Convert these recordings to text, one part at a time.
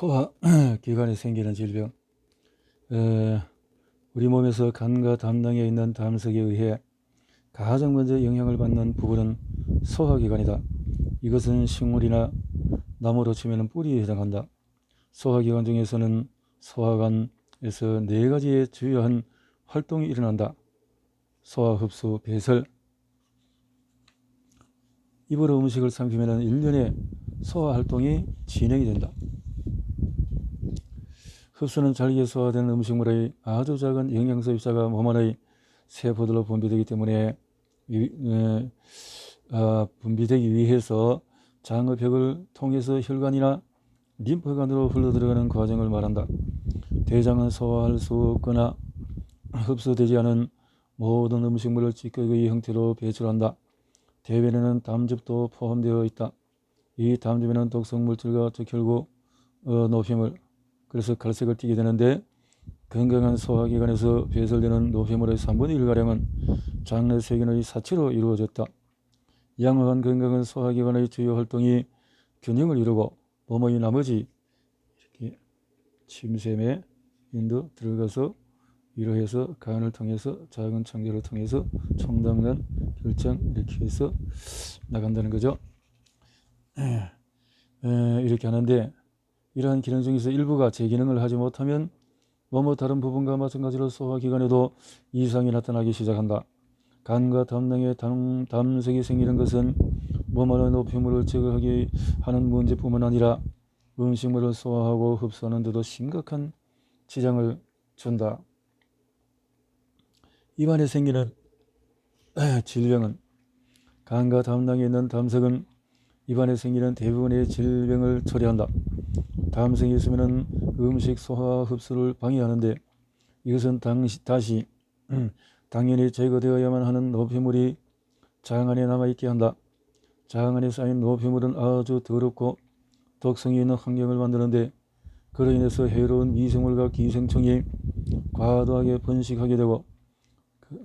소화기관에 생기는 질병. 우리 몸에서 간과 담낭에 있는 담석에 의해 가장 먼저 영향을 받는 부분은 소화기관이다. 이것은 식물이나 나무로 치면 뿌리에 해당한다. 소화기관 중에서는 소화관에서 네 가지의 주요한 활동이 일어난다. 소화, 흡수, 배설. 입으로 음식을 삼키면 일련의 소화 활동이 진행이 된다. 흡수는 잘게 소화된 음식물의 아주 작은 영양소 입자가 몸 안의 세포들로 분비되기 때문에 분비되기 위해서 장의 벽을 통해서 혈관이나 림프관으로 흘러들어가는 과정을 말한다. 대장은 소화할 수 없거나 흡수되지 않은 모든 음식물을 찌꺼기 형태로 배출한다. 대변에는 담즙도 포함되어 있다. 이 담즙에는 독성 물질과 적혈구, 노폐물, 그래서 갈색을 띠게 되는데, 건강한 소화기관에서 배설되는 노폐물의 3분의 1가량은 장내 세균의 사체로 이루어졌다. 양호한 건강한 소화기관의 주요 활동이 균형을 이루고 몸의 나머지 이렇게 침샘에 인도 들어가서 위로해서 간을 통해서 작은 창자를 통해서 총당간 혈장 이렇게 해서 나간다는 거죠. 이렇게 하는데, 이러한 기능 중에서 일부가 제 기능을 하지 못하면 몸의 다른 부분과 마찬가지로 소화기관에도 이상이 나타나기 시작한다. 간과 담낭에 담석이 생기는 것은 몸 안의 노폐물을 제거하게 하는 문제뿐만 아니라 음식물을 소화하고 흡수하는 데도 심각한 지장을 준다. 입안에 생기는 질병은, 간과 담낭에 있는 담석은 입안에 생기는 대부분의 질병을 초래한다. 담석이 있으면 음식 소화 흡수를 방해하는데, 이것은 다시 당연히 제거되어야만 하는 노폐물이 장 안에 남아있게 한다. 장 안에 쌓인 노폐물은 아주 더럽고 독성이 있는 환경을 만드는데, 그로 인해서 해로운 미생물과 기생충이 과도하게 번식하게 되고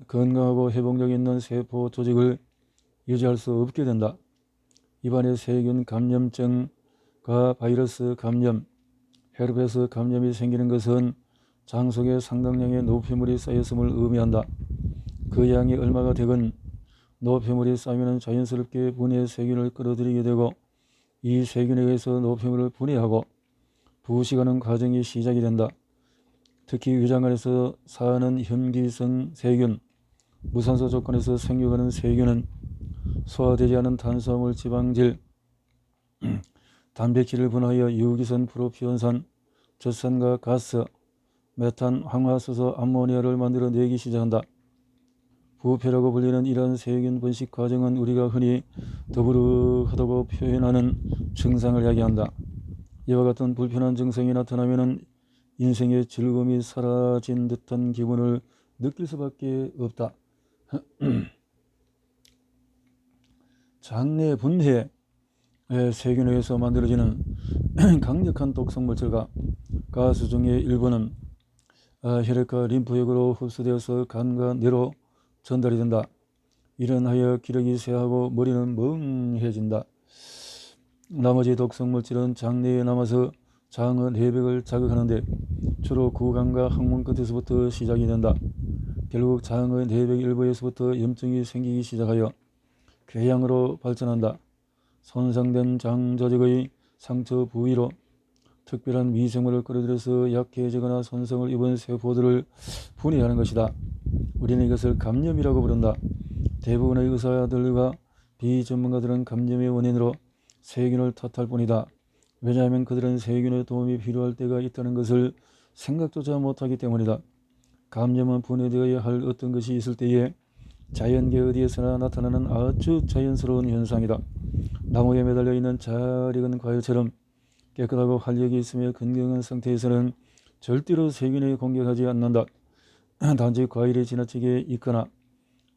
건강하고 회복력 있는 세포 조직을 유지할 수 없게 된다. 입안에 세균 감염증과 바이러스 감염, 헤르페스 감염이 생기는 것은 장 속에 상당량의 노폐물이 쌓였음을 의미한다. 그 양이 얼마가 되건 노폐물이 쌓이면 자연스럽게 분해 세균을 끌어들이게 되고, 이 세균에 의해서 노폐물을 분해하고 부식하는 과정이 시작이 된다. 특히 위장 안에서 사는 혐기성 세균, 무산소 조건에서 생육하는 세균은 소화되지 않은 탄수화물, 지방질, 단백질을 분해하여 유기산, 프로피온산, 젖산과 가스, 메탄, 황화수소, 암모니아를 만들어내기 시작한다. 부패라고 불리는 이러한 세균 번식 과정은 우리가 흔히 더부룩하다고 표현하는 증상을 이야기한다. 이와 같은 불편한 증상이 나타나면 인생의 즐거움이 사라진 듯한 기분을 느낄 수밖에 없다. 장내 분해 세균에 의해서 만들어지는 강력한 독성 물질과 가스 중의 일부는 혈액과 림프액으로 흡수되어서 간과 뇌로 전달이 된다. 이런하여 기력이 쇠하고 머리는 멍해진다. 나머지 독성 물질은 장내에 남아서 장의 내벽을 자극하는데 주로 구강과 항문 끝에서부터 시작이 된다. 결국 장의 내벽 일부에서부터 염증이 생기기 시작하여 궤양으로 발전한다. 손상된 장 조직의 상처 부위로 특별한 미생물을 끌어들여서 약해지거나 손상을 입은 세포들을 분해하는 것이다. 우리는 이것을 감염이라고 부른다. 대부분의 의사들과 비전문가들은 감염의 원인으로 세균을 탓할 뿐이다. 왜냐하면 그들은 세균의 도움이 필요할 때가 있다는 것을 생각조차 못하기 때문이다. 감염은 분해되어야 할 어떤 것이 있을 때에 자연계 어디에서나 나타나는 아주 자연스러운 현상이다. 나무에 매달려 있는 잘 익은 과일처럼 깨끗하고 활력이 있으며 건강한 상태에서는 절대로 세균에 공격하지 않는다. 단지 과일이 지나치게 익거나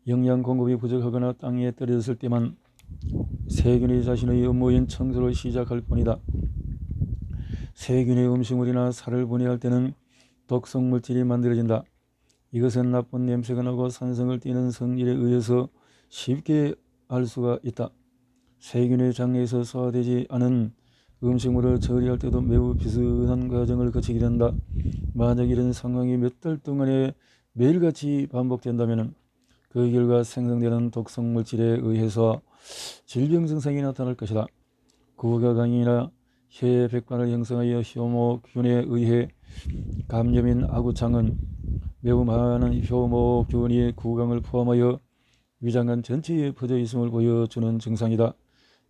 영양 공급이 부족하거나 땅에 떨어졌을 때만 세균이 자신의 업무인 청소를 시작할 뿐이다. 세균의 음식물이나 살을 분해할 때는 독성 물질이 만들어진다. 이것은 나쁜 냄새가 나고 산성을 띠는 성질에 의해서 쉽게 알 수가 있다. 세균의 장내에서 소화되지 않은 음식물을 처리할 때도 매우 비슷한 과정을 거치게 된다. 만약 이런 상황이 몇 달 동안에 매일같이 반복된다면 그 결과 생성되는 독성 물질에 의해서 질병 증상이 나타날 것이다. 구강이나 혈액 백반을 형성하여 효모균에 의해 감염인 아구창은 매우 많은 효모균이 구강을 포함하여 위장관 전체에 퍼져 있음을 보여주는 증상이다.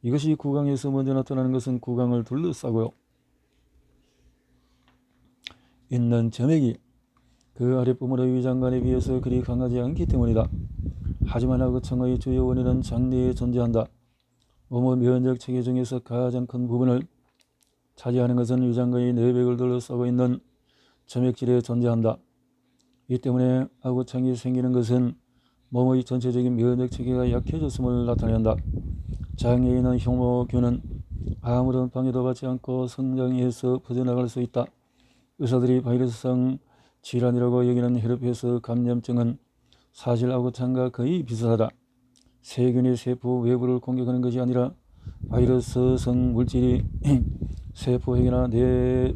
이것이 구강에서 먼저 나타나는 것은 구강을 둘러싸고 있는 점액이 그 아랫부분의 위장관에 비해서 그리 강하지 않기 때문이다. 하지만 아구창의 주요 원인은 장내에 존재한다. 몸의 면역 체계 중에서 가장 큰 부분을 차지하는 것은 위장관의 내벽을 둘러싸고 있는 점액질에 존재한다. 이 때문에 아구창이 생기는 것은 몸의 전체적인 면역 체계가 약해졌음을 나타낸다. 장에 있는 효모균은 아무런 방해도 받지 않고 성장해서 퍼져나갈 수 있다. 의사들이 바이러스성 질환이라고 여기는 헤르페스 감염증은 사실 아구창과 거의 비슷하다. 세균이 세포 외부를 공격하는 것이 아니라 바이러스성 물질이 세포핵이나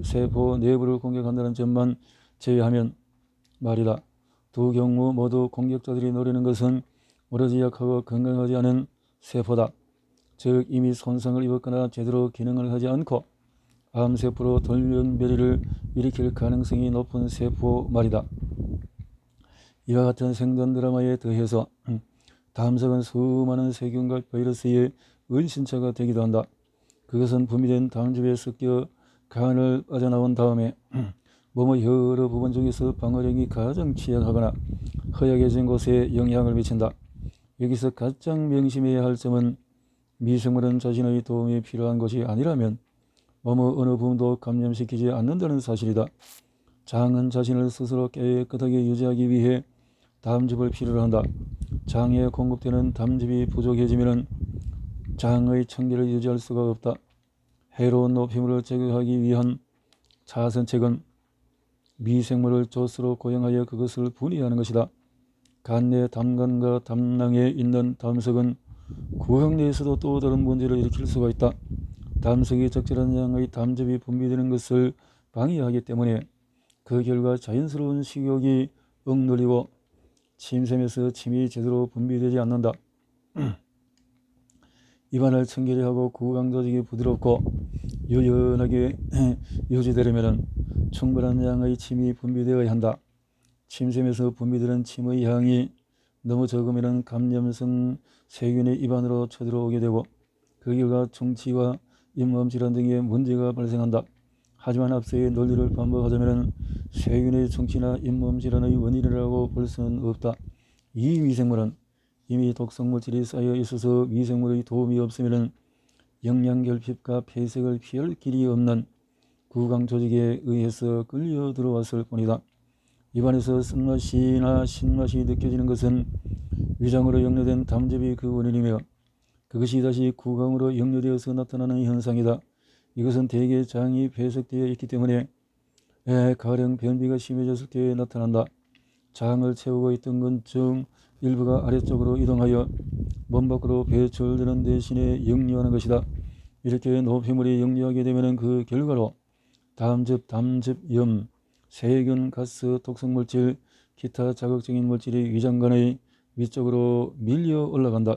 세포 내부를 공격한다는 점만 제외하면 말이다. 두 경우 모두 공격자들이 노리는 것은 오로지 약하고 건강하지 않은 세포다. 즉 이미 손상을 입었거나 제대로 기능을 하지 않고 암세포로 돌연변이를 일으킬 가능성이 높은 세포 말이다. 이와 같은 생존 드라마에 더해서 담석은 수많은 세균과 바이러스의 은신처가 되기도 한다. 그것은 분비된 담즙에 섞여 간을 빠져나온 다음에 몸의 여러 부분 중에서 방어력이 가장 취약하거나 허약해진 곳에 영향을 미친다. 여기서 가장 명심해야 할 점은 미생물은 자신의 도움이 필요한 것이 아니라면 몸의 어느 부분도 감염시키지 않는다는 사실이다. 장은 자신을 스스로 깨끗하게 유지하기 위해 담즙을 필요로 한다. 장에 공급되는 담즙이 부족해지면 장의 청결을 유지할 수가 없다. 해로운 노폐물을 제거하기 위한 자선책은 미생물을 조수로 고용하여 그것을 분해하는 것이다. 간 내 담관과 담낭에 있는 담석은 구강 내에서도 또 다른 문제를 일으킬 수가 있다. 담석이 적절한 양의 담즙이 분비되는 것을 방해하기 때문에 그 결과 자연스러운 식욕이 억눌리고 침샘에서 침이 제대로 분비되지 않는다. 입안을 청결히 하고 구강 조직이 부드럽고 유연하게 유지되려면 충분한 양의 침이 분비되어야 한다. 침샘에서 분비되는 침의 양이 너무 적으면 감염성 세균이 입안으로 쳐들어오게 되고 그 결과 충치와 잇몸 질환 등의 문제가 발생한다. 하지만 앞서의 논리를 반복하자면 세균의 충치나 잇몸 질환의 원인이라고 볼 수는 없다. 이 미생물은 이미 독성물질이 쌓여 있어서 미생물의 도움이 없으면 영양결핍과 폐색을 피할 길이 없는 구강 조직에 의해서 끌려 들어왔을 뿐이다. 입안에서 쓴맛이나 신맛이 느껴지는 것은 위장으로 역류된 담즙이 그 원인이며 그것이 다시 구강으로 역류되어서 나타나는 현상이다. 이것은 대개 장이 폐석되어 있기 때문에 가령 변비가 심해졌을 때 나타난다. 장을 채우고 있던 건 중 일부가 아래쪽으로 이동하여 몸 밖으로 배출되는 대신에 역류하는 것이다. 이렇게 노폐물이 역류하게 되면 그 결과로 담즙, 담즙염, 세균, 가스, 독성물질, 기타 자극적인 물질이 위장관의 위쪽으로 밀려 올라간다.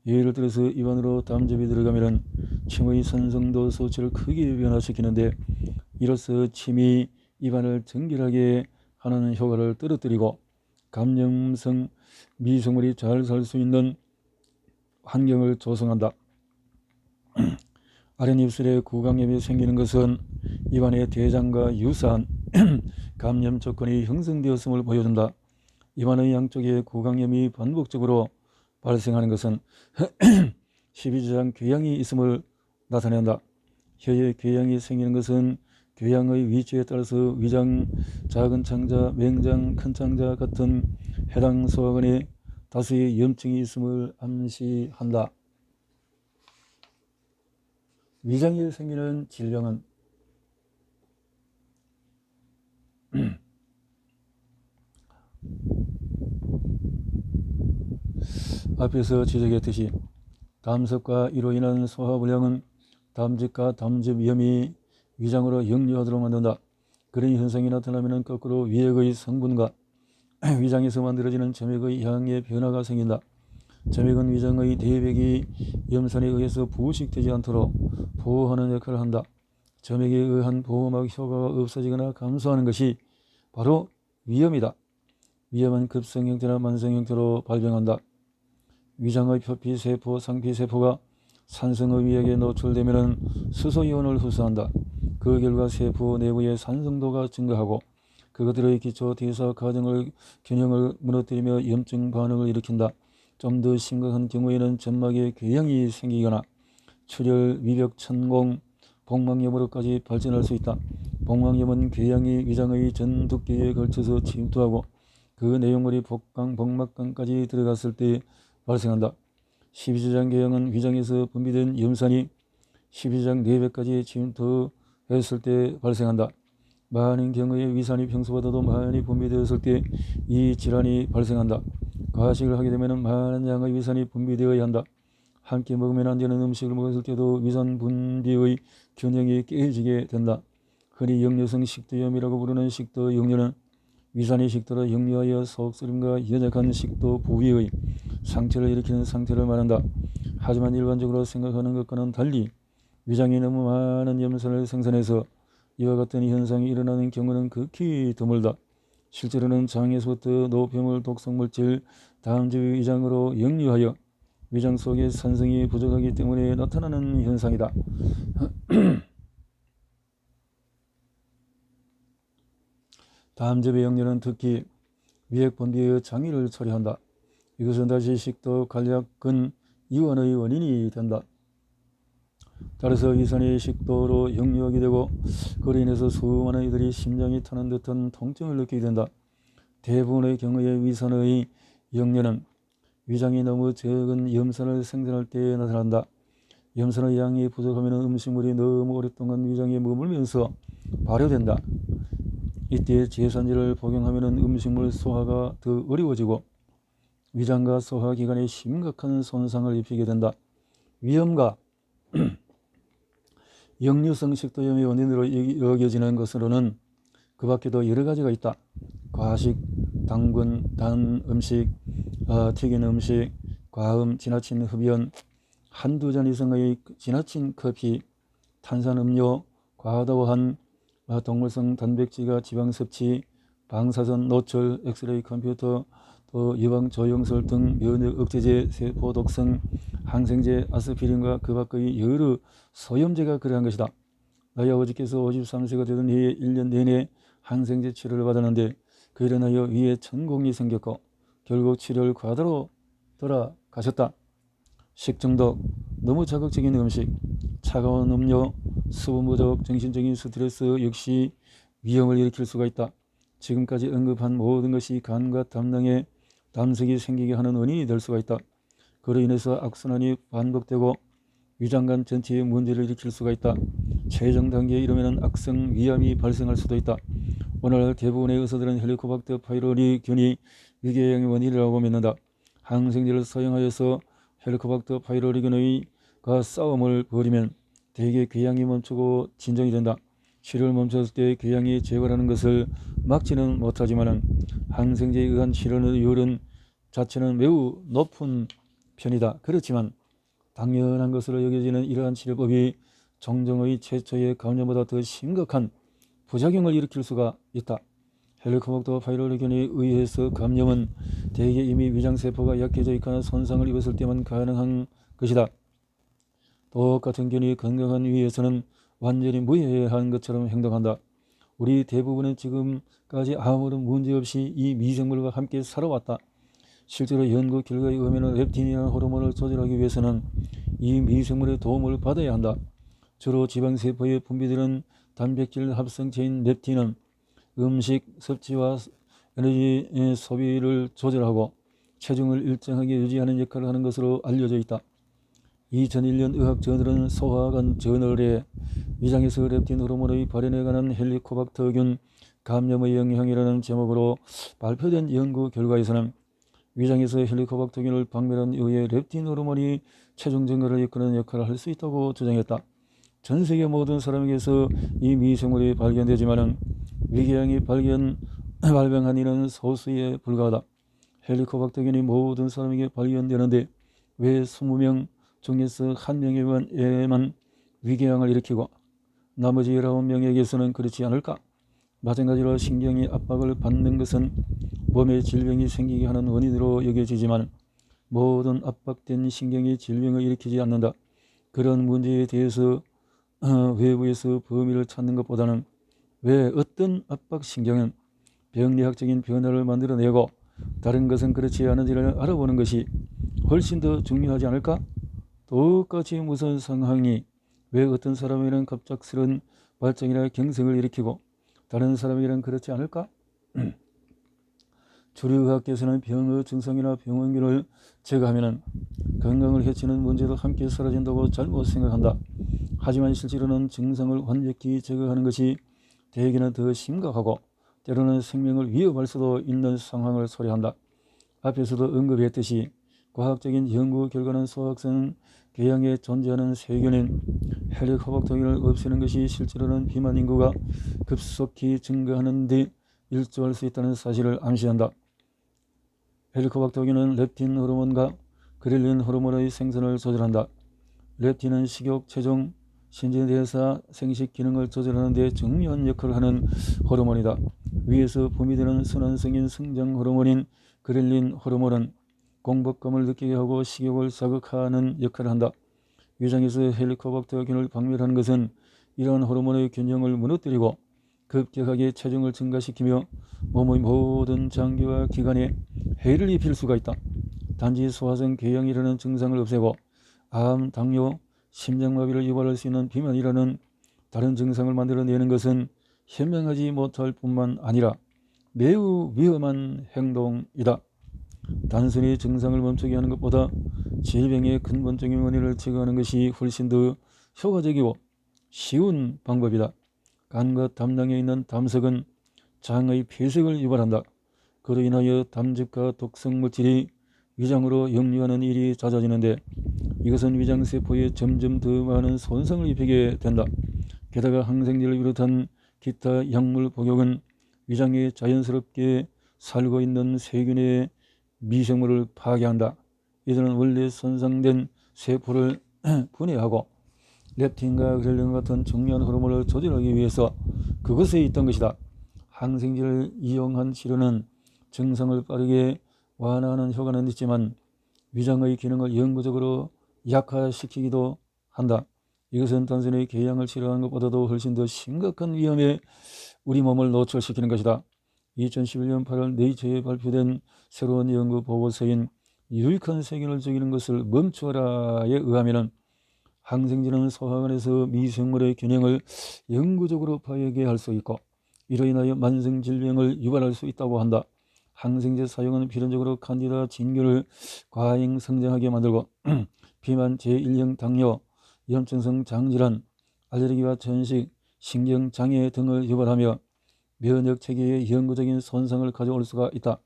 예를 들어서 입안으로 담즙이 들어가면 침의 선성도 소치를 크게 변화시키는데 이로써 침이 입안을 정결하게 하는 효과를 떨어뜨리고 감염성 미생물이 잘 살 수 있는 환경을 조성한다. 아랫입술에 구강염이 생기는 것은 입안의 대장과 유사한 감염 조건이 형성되었음을 보여준다. 입안의 양쪽에 구강염이 반복적으로 발생하는 것은 십이지장 궤양이 있음을 나타낸다. 혀에 궤양이 생기는 것은 궤양의 위치에 따라서 위장, 작은 창자, 맹장, 큰 창자 같은 해당 소화관에 다수의 염증이 있음을 암시한다. 위장에 생기는 질병은 앞에서 지적했듯이 담석과 이로 인한 소화불량은 담즙과 담즙염이 위장으로 역류하도록 만든다. 그런 현상이 나타나면 거꾸로 위액의 성분과 위장에서 만들어지는 점액의 향의 변화가 생긴다. 점액은 위장의 대백이 염산에 의해서 부식되지 않도록 보호하는 역할을 한다. 점액에 의한 보호막 효과가 없어지거나 감소하는 것이 바로 위염이다. 위염은 급성 형태나 만성 형태로 발병한다. 위장의 표피세포, 상피세포가 산성의 위액에 노출되면 수소이온을 흡수한다. 그 결과 세포 내부의 산성도가 증가하고 그것들의 기초 대사 균형을 무너뜨리며 염증 반응을 일으킨다. 좀 더 심각한 경우에는 점막에 궤양이 생기거나 출혈, 위벽, 천공, 복막염으로까지 발전할 수 있다. 복막염은 궤양이 위장의 전 두께에 걸쳐서 침투하고 그 내용물이 복막간까지 들어갔을 때 발생한다. 십이지장 궤양은 위장에서 분비된 염산이 십이지장 내벽까지 침투했을 때 발생한다. 많은 경우에 위산이 평소보다도 많이 분비되었을 때 이 질환이 발생한다. 과식을 하게 되면 많은 양의 위산이 분비되어야 한다. 함께 먹으면 안 되는 음식을 먹었을 때도 위산 분비의 균형이 깨지게 된다. 흔히 역류성 식도염이라고 부르는 식도 역류는 위산이 식도로 역류하여 속쓰림과 연약한 식도 부위의 상처를 일으키는 상태를 말한다. 하지만 일반적으로 생각하는 것과는 달리 위장이 너무 많은 염산을 생산해서 이와 같은 현상이 일어나는 경우는 극히 드물다. 실제로는 장에서부터 노폐물, 독성물질, 담즙이 위장으로 역류하여 위장 속에 산성이 부족하기 때문에 나타나는 현상이다. 담즙의 역류는 특히 위액 분비의 장애를 초래한다. 이것은 다시 식도, 간략근, 이완의 원인이 된다. 따라서 위산이 식도로 역류하게 되고 그로 인해서 수많은 이들이 심장이 타는 듯한 통증을 느끼게 된다. 대부분의 경우에 위산의 역류는 위장이 너무 적은 염산을 생산할 때 나타난다. 염산의 양이 부족하면 음식물이 너무 오랫동안 위장에 머물면서 발효된다. 이때 제산제를 복용하면 음식물 소화가 더 어려워지고 위장과 소화기관에 심각한 손상을 입히게 된다. 위염과 역류성 식도염의 원인으로 여겨지는 것으로는 그 밖에도 여러 가지가 있다. 과식, 당분, 단 음식, 튀긴 음식, 과음, 지나친 흡연, 한두 잔 이상의 지나친 커피, 탄산음료, 과도한 동물성 단백질과 지방 섭취, 방사선 노출, 엑스레이 컴퓨터, 또 예방조영술 등 면역 억제제, 세포 독성, 항생제, 아스피린과 그 밖의 여러 소염제가 그러한 것이다. 나의 아버지께서 53세가 되던 해에 1년 내내 항생제 치료를 받았는데 그로 인하여 위에 천공이 생겼고 결국 치료를 과다로 돌아가셨다. 식중독, 너무 자극적인 음식, 차가운 음료, 수분 부족, 정신적인 스트레스 역시 위험을 일으킬 수가 있다. 지금까지 언급한 모든 것이 간과 담낭에 담석이 생기게 하는 원인이 될 수가 있다. 그로 인해서 악순환이 반복되고 위장관 전체에 문제를 일으킬 수가 있다. 최종 단계에 이르면 악성 위암이 발생할 수도 있다. 오늘 대부분의 의사들은 헬리코박터 파이로리균이 위궤양의 원인이라고 믿는다. 항생제를 사용하여서 헬리코박터 파이로리균과 싸움을 벌이면 대개 궤양이 멈추고 진정이 된다. 치료를 멈췄을 때 궤양이 재발하는 것을 막지는 못하지만 항생제에 의한 치료의 효율은 자체는 매우 높은 편이다. 그렇지만 당연한 것으로 여겨지는 이러한 치료법이 정정의 최초의 감염보다 더 심각한 부작용을 일으킬 수가 있다. 헬리코박터 파이로리균에 의해서 감염은 대개 이미 위장세포가 약해져 있거나 손상을 입었을 때만 가능한 것이다. 똑같은 균이 건강한 위에서는 완전히 무해한 것처럼 행동한다. 우리 대부분은 지금까지 아무런 문제없이 이 미생물과 함께 살아왔다. 실제로 연구 결과에 의하면 렙틴이라는 호르몬을 조절하기 위해서는 이 미생물의 도움을 받아야 한다. 주로 지방세포에 분비되는 단백질 합성체인 렙틴은 음식 섭취와 에너지 소비를 조절하고 체중을 일정하게 유지하는 역할을 하는 것으로 알려져 있다. 2001년 의학저널은 소화관 저널에 위장에서 렙틴 호르몬의 발현에 관한 헬리코박터균 감염의 영향이라는 제목으로 발표된 연구 결과에서는 위장에서 헬리코박터균을 박멸한 이후에 렙틴 호르몬이 체중 증가를 이끄는 역할을 할 수 있다고 주장했다. 전 세계 모든 사람에게서 이 미생물이 발견되지만은 위궤양이 발병한 이는 소수에 불과하다. 헬리코박터균이 모든 사람에게 발견되는데 왜 20명 중에서 1명에만 위궤양을 일으키고 나머지 19명에게서는 그렇지 않을까? 마찬가지로 신경이 압박을 받는 것은 몸에 질병이 생기게 하는 원인으로 여겨지지만 모든 압박된 신경이 질병을 일으키지 않는다. 그런 문제에 대해서 외부에서 범인을 찾는 것보다는 왜 어떤 압박신경은 병리학적인 변화를 만들어내고 다른 것은 그렇지 않은지를 알아보는 것이 훨씬 더 중요하지 않을까? 똑같이 무서운 상황이 왜 어떤 사람에게는 갑작스런 발작이나 경색을 일으키고 다른 사람에게는 그렇지 않을까? 주류의학계에서는 병의 증상이나 병원균을 제거하면 건강을 해치는 문제도 함께 사라진다고 잘못 생각한다. 하지만 실제로는 증상을 완벽히 제거하는 것이 대개는 더 심각하고 때로는 생명을 위협할 수도 있는 상황을 초래한다. 앞에서도 언급했듯이 과학적인 연구 결과는 소확성 궤양에 존재하는 세균인 헬리코박터균을 없애는 것이 실제로는 비만 인구가 급속히 증가하는 데 일조할 수 있다는 사실을 암시한다. 헬리코박터균은 렙틴 호르몬과 그렐린 호르몬의 생산을 조절한다. 렙틴은 식욕, 체중, 신진대사, 생식 기능을 조절하는 데 중요한 역할을 하는 호르몬이다. 위에서 분비되는 순환성인 성장 호르몬인 그렐린 호르몬은 공복감을 느끼게 하고 식욕을 자극하는 역할을 한다. 위장에서 헬리코박터균을 박멸하는 것은 이러한 호르몬의 균형을 무너뜨리고 급격하게 체중을 증가시키며 몸의 모든 장기와 기관에 해를 입힐 수가 있다. 단지 소화성 궤양이라는 증상을 없애고 암, 당뇨, 심장마비를 유발할 수 있는 비만이라는 다른 증상을 만들어내는 것은 현명하지 못할 뿐만 아니라 매우 위험한 행동이다. 단순히 증상을 멈추게 하는 것보다 질병의 근본적인 원인을 제거하는 것이 훨씬 더 효과적이고 쉬운 방법이다. 간과 담낭에 있는 담석은 장의 폐색을 유발한다. 그로 인하여 담즙과 독성물질이 위장으로 역류하는 일이 잦아지는데 이것은 위장세포에 점점 더 많은 손상을 입히게 된다. 게다가 항생제를 비롯한 기타 약물 복용은 위장에 자연스럽게 살고 있는 세균의 미생물을 파괴한다. 이들은 원래 손상된 세포를 분해하고 렙틴과 그렐린 같은 중요한 호르몬을 조절하기 위해서 그것에 있던 것이다. 항생제를 이용한 치료는 증상을 빠르게 완화하는 효과는 있지만 위장의 기능을 영구적으로 약화시키기도 한다. 이것은 단순히 궤양을 치료하는 것보다도 훨씬 더 심각한 위험에 우리 몸을 노출시키는 것이다. 2011년 8월 네이처에 발표된 새로운 연구 보고서인 유익한 세균을 죽이는 것을 멈추어라에 의하면 항생제는 소화관에서 미생물의 균형을 영구적으로 파괴하게 할 수 있고 이로 인하여 만성질병을 유발할 수 있다고 한다. 항생제 사용은 필연적으로 칸디다 진균을 과잉 성장하게 만들고 비만, 제1형 당뇨, 염증성 장질환, 알레르기와 전식, 신경장애 등을 유발하며 면역체계에 영구적인 손상을 가져올 수가 있다.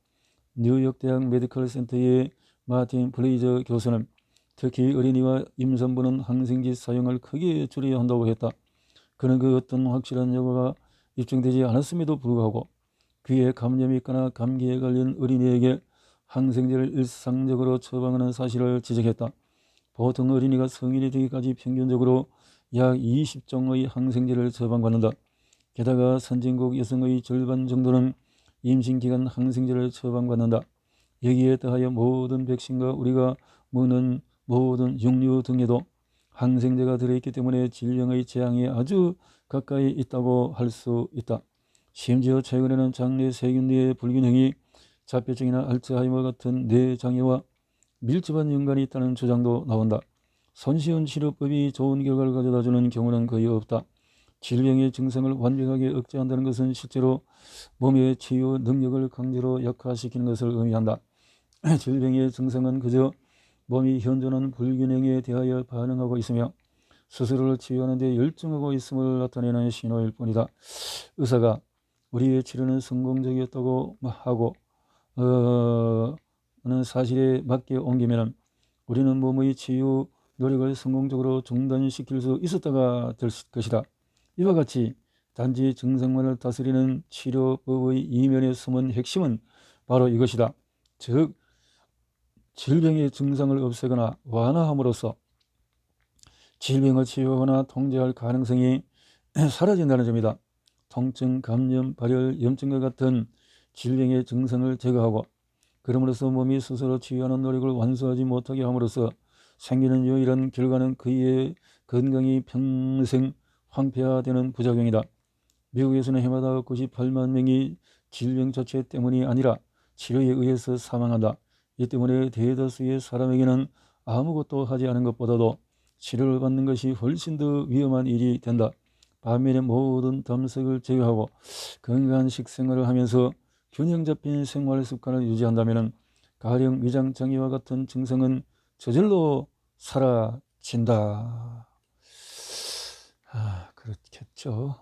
뉴욕 대학 메디컬 센터의 마틴 블레이저 교수는 특히 어린이와 임산부는 항생제 사용을 크게 줄여야 한다고 했다. 그는 그 어떤 확실한 여과가 입증되지 않았음에도 불구하고 귀에 감염이 있거나 감기에 걸린 어린이에게 항생제를 일상적으로 처방하는 사실을 지적했다. 보통 어린이가 성인이 되기까지 평균적으로 약 20종의 항생제를 처방받는다. 게다가 선진국 여성의 절반 정도는 임신기간 항생제를 처방받는다. 여기에 더하여 모든 백신과 우리가 먹는 모든 육류 등에도 항생제가 들어있기 때문에 질병의 재앙이 아주 가까이 있다고 할 수 있다. 심지어 최근에는 장내 세균 뇌의 불균형이 자폐증이나 알츠하이머 같은 뇌장애와 밀접한 연관이 있다는 주장도 나온다. 손쉬운 치료법이 좋은 결과를 가져다주는 경우는 거의 없다. 질병의 증상을 완벽하게 억제한다는 것은 실제로 몸의 치유 능력을 강제로 약화시키는 것을 의미한다. 질병의 증상은 그저 몸이 현존하는 불균형에 대하여 반응하고 있으며 스스로를 치유하는 데 열중하고 있음을 나타내는 신호일 뿐이다. 의사가 우리의 치료는 성공적이었다고 하고 는 사실에 맞게 옮기면 우리는 몸의 치유 노력을 성공적으로 중단시킬 수 있었다가 될 것이다. 이와 같이 단지 증상만을 다스리는 치료법의 이면에 숨은 핵심은 바로 이것이다. 즉 질병의 증상을 없애거나 완화함으로써 질병을 치유하거나 통제할 가능성이 사라진다는 점이다. 통증, 감염, 발열, 염증과 같은 질병의 증상을 제거하고 그럼으로써 몸이 스스로 치유하는 노력을 완수하지 못하게 함으로써 생기는 유일한 결과는 그의 건강이 평생 황폐화되는 부작용이다. 미국에서는 해마다 98만 명이 질병 자체 때문이 아니라 치료에 의해서 사망한다. 이 때문에 대다수의 사람에게는 아무것도 하지 않은 것보다도 치료를 받는 것이 훨씬 더 위험한 일이 된다. 반면에 모든 담색을 제외하고 건강한 식생활을 하면서 균형 잡힌 생활 습관을 유지한다면 가령 위장장애와 같은 증상은 저절로 사라진다. 그렇겠죠.